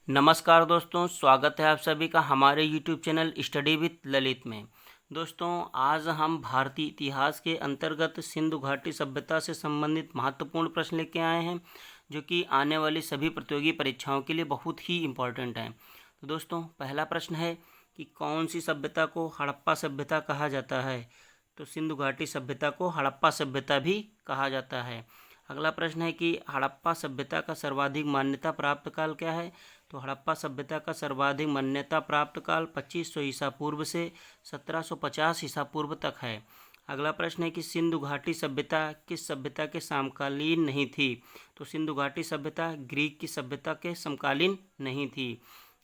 नमस्कार दोस्तों, स्वागत है आप सभी का हमारे YouTube channel study with Lalit में। दोस्तों, आज हम भारतीय इतिहास के अंतर्गत सिंधु घाटी सभ्यता से संबंधित महत्वपूर्ण प्रश्न लेके आए हैं, जो कि आने वाली सभी प्रतियोगी परीक्षाओं के लिए बहुत ही इम्पोर्टेंट हैं। तो दोस्तों, पहला प्रश्न है कि कौन सी सभ्यता को हड़प्पा सभ्यता कहा जाता है। तो सिंधु घाटी सभ्यता को हड़प्पा सभ्यता भी कहा जाता है। अगला प्रश्न है कि हड़प्पा सभ्यता का सर्वाधिक मान्यता प्राप्त काल क्या है। तो हड़प्पा सभ्यता का सर्वाधिक मान्यता प्राप्त काल 2500 ईसा पूर्व से 1750 ईसा पूर्व तक है। अगला प्रश्न है कि सिंधु घाटी सभ्यता किस सभ्यता के समकालीन नहीं थी। तो सिंधु घाटी सभ्यता ग्रीक की सभ्यता के समकालीन नहीं थी।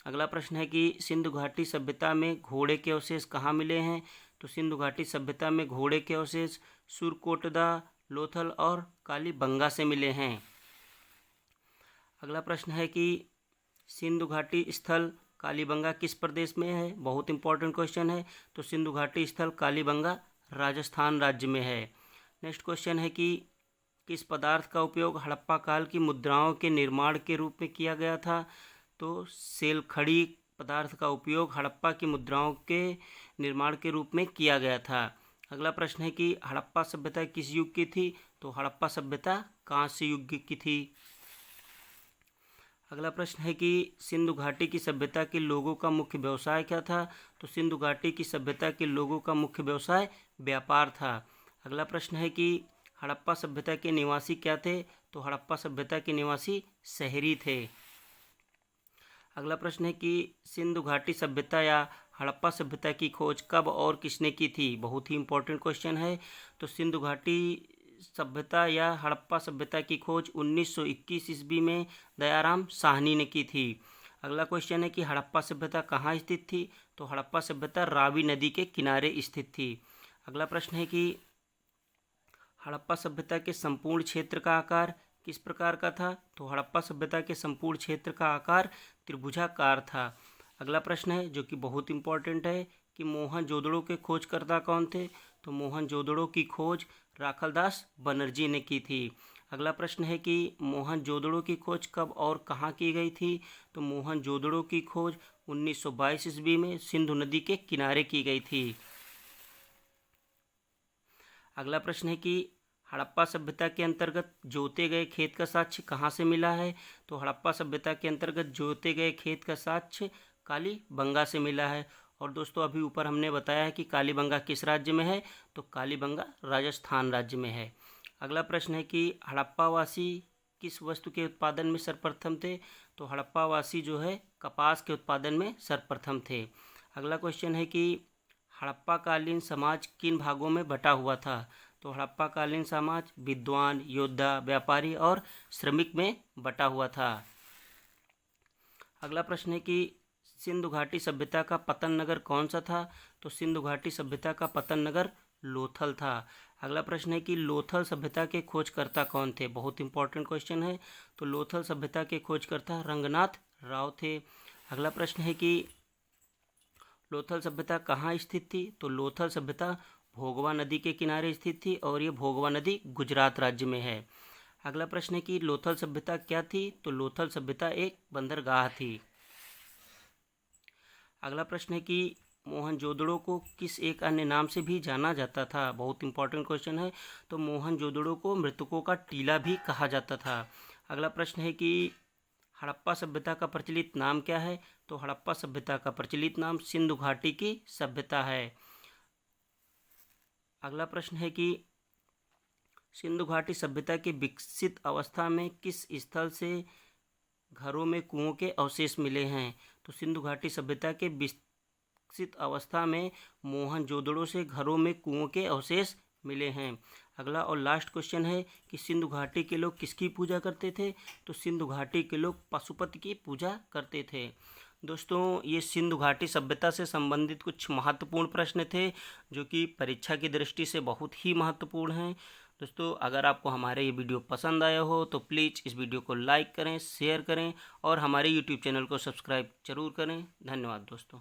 अगला प्रश्न है कि सिंधु घाटी सभ्यता में घोड़े के अवशेष कहाँ मिले हैं। तो सिंधु घाटी सभ्यता में घोड़े के अवशेष सुरकोटदा, लोथल और कालीबंगा से मिले हैं। अगला प्रश्न है कि सिंधु घाटी स्थल कालीबंगा किस प्रदेश में है। बहुत इंपॉर्टेंट क्वेश्चन है। तो सिंधु घाटी स्थल कालीबंगा राजस्थान राज्य में है। नेक्स्ट क्वेश्चन है कि किस पदार्थ का उपयोग हड़प्पा काल की मुद्राओं के निर्माण के रूप में किया गया था। तो सेलखड़ी पदार्थ का उपयोग हड़प्पा की मुद्राओं के निर्माण के रूप में किया गया था। अगला प्रश्न है कि हड़प्पा सभ्यता किस युग की थी। तो हड़प्पा सभ्यता कांस्य युग की थी। अगला प्रश्न है कि सिंधु घाटी की सभ्यता के लोगों का मुख्य व्यवसाय क्या था। तो सिंधु घाटी की सभ्यता के लोगों का मुख्य व्यवसाय व्यापार था। अगला प्रश्न है कि हड़प्पा सभ्यता के निवासी क्या थे। तो हड़प्पा सभ्यता के निवासी शहरी थे। अगला प्रश्न है कि सिंधु घाटी सभ्यता या हड़प्पा सभ्यता की खोज कब और किसने की थी। बहुत ही इंपॉर्टेंट क्वेश्चन है। तो सिंधु घाटी सभ्यता या हड़प्पा सभ्यता की खोज 1921 ईस्वी में दयाराम साहनी ने की थी। अगला क्वेश्चन है कि हड़प्पा सभ्यता कहाँ स्थित थी। तो हड़प्पा सभ्यता रावी नदी के किनारे स्थित थी। अगला प्रश्न है कि हड़प्पा सभ्यता के संपूर्ण क्षेत्र का आकार किस प्रकार का था। तो हड़प्पा सभ्यता के संपूर्ण क्षेत्र का आकार त्रिभुजाकार था। अगला प्रश्न है जो कि बहुत इंपॉर्टेंट है कि मोहनजोदड़ो के खोजकर्ता कौन थे। तो मोहनजोदड़ो की खोज राखलदास बनर्जी ने की थी। अगला प्रश्न है कि मोहनजोदड़ो की खोज कब और कहाँ की गई थी। तो मोहनजोदड़ो की खोज 1922 ईस्वी में सिंधु नदी के किनारे की गई थी। अगला प्रश्न है कि हड़प्पा सभ्यता के अंतर्गत जोते गए खेत का साक्ष्य कहाँ से मिला है। तो हड़प्पा सभ्यता के अंतर्गत जोते गए खेत का साक्ष्य कालीबंगा से मिला है। और दोस्तों, अभी ऊपर हमने बताया है कि कालीबंगा किस राज्य में है। तो कालीबंगा राजस्थान राज्य में है। अगला प्रश्न है कि हड़प्पावासी किस वस्तु के उत्पादन में सर्वप्रथम थे। तो हड़प्पावासी जो है कपास के उत्पादन में सर्वप्रथम थे। अगला क्वेश्चन है कि हड़प्पा कालीन समाज किन भागों में बटा हुआ था। तो हड़प्पा कालीन समाज विद्वान, योद्धा, व्यापारी और श्रमिक में बटा हुआ था। अगला प्रश्न है कि सिंधु घाटी सभ्यता का पतन नगर कौन सा था। तो सिंधु घाटी सभ्यता का पतन नगर लोथल था। अगला प्रश्न है कि लोथल सभ्यता के खोजकर्ता कौन थे। बहुत इंपॉर्टेंट क्वेश्चन है। तो लोथल सभ्यता के खोजकर्ता रंगनाथ राव थे। अगला प्रश्न है कि लोथल सभ्यता कहाँ स्थित थी। तो लोथल सभ्यता भोगवा नदी के किनारे स्थित थी और ये भोगवा नदी गुजरात राज्य में है। अगला प्रश्न है कि लोथल सभ्यता क्या थी। तो लोथल सभ्यता एक बंदरगाह थी। अगला प्रश्न है कि मोहनजोदड़ो को किस एक अन्य नाम से भी जाना जाता था। बहुत इंपॉर्टेंट क्वेश्चन है। तो मोहनजोदड़ो को मृतकों का टीला भी कहा जाता था। अगला प्रश्न है कि हड़प्पा सभ्यता का प्रचलित नाम क्या है। तो हड़प्पा सभ्यता का प्रचलित नाम सिंधु घाटी की सभ्यता है। अगला प्रश्न है कि सिंधु घाटी सभ्यता की विकसित अवस्था में किस स्थल से घरों में कुओं के अवशेष मिले हैं। तो सिंधु घाटी सभ्यता के विकसित अवस्था में मोहनजोदड़ो से घरों में कुओं के अवशेष मिले हैं। अगला और लास्ट क्वेश्चन है कि सिंधु घाटी के लोग किसकी पूजा करते थे। तो सिंधु घाटी के लोग पशुपति की पूजा करते थे। दोस्तों, ये सिंधु घाटी सभ्यता से संबंधित कुछ महत्वपूर्ण प्रश्न थे, जो कि परीक्षा की दृष्टि से बहुत ही महत्वपूर्ण हैं। दोस्तों, अगर आपको हमारे ये वीडियो पसंद आया हो तो प्लीज़ इस वीडियो को लाइक करें, शेयर करें और हमारे यूट्यूब चैनल को सब्सक्राइब जरूर करें। धन्यवाद दोस्तों।